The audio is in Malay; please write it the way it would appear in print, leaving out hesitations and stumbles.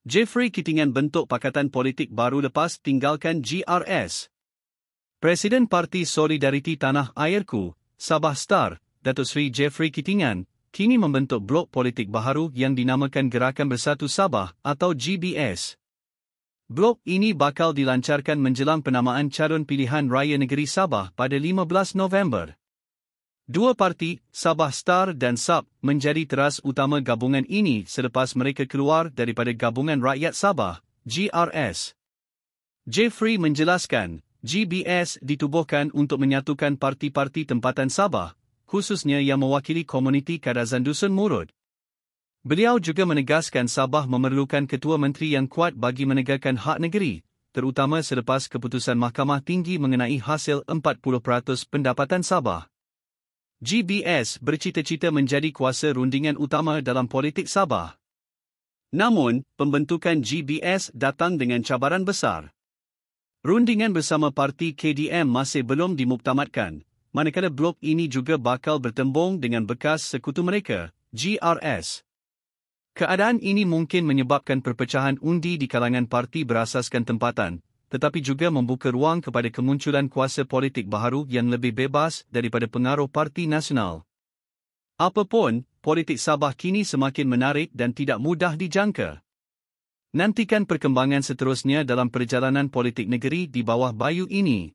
Jeffrey Kittingan bentuk pakatan politik baru lepas tinggalkan GRS. Presiden Parti Solidariti Tanah Airku, Sabah Star, Datuk Seri Jeffrey Kittingan, kini membentuk blok politik baharu yang dinamakan Gerakan Bersatu Sabah atau GBS. Blok ini bakal dilancarkan menjelang penamaan calon pilihan raya negeri Sabah pada 15 November. Dua parti, Sabah Star dan SAB, menjadi teras utama gabungan ini selepas mereka keluar daripada Gabungan Rakyat Sabah, GRS. Jeffrey menjelaskan, GBS ditubuhkan untuk menyatukan parti-parti tempatan Sabah, khususnya yang mewakili komuniti Kadazan Dusun Murud. Beliau juga menegaskan Sabah memerlukan ketua menteri yang kuat bagi menegakkan hak negeri, terutama selepas keputusan Mahkamah Tinggi mengenai hasil 40% pendapatan Sabah. GBS bercita-cita menjadi kuasa rundingan utama dalam politik Sabah. Namun, pembentukan GBS datang dengan cabaran besar. Rundingan bersama parti KDM masih belum dimuktamadkan, manakala blok ini juga bakal bertembung dengan bekas sekutu mereka, GRS. Keadaan ini mungkin menyebabkan perpecahan undi di kalangan parti berasaskan tempatan, tetapi juga membuka ruang kepada kemunculan kuasa politik baharu yang lebih bebas daripada pengaruh Parti Nasional. Apapun, politik Sabah kini semakin menarik dan tidak mudah dijangka. Nantikan perkembangan seterusnya dalam perjalanan politik negeri di bawah bayu ini.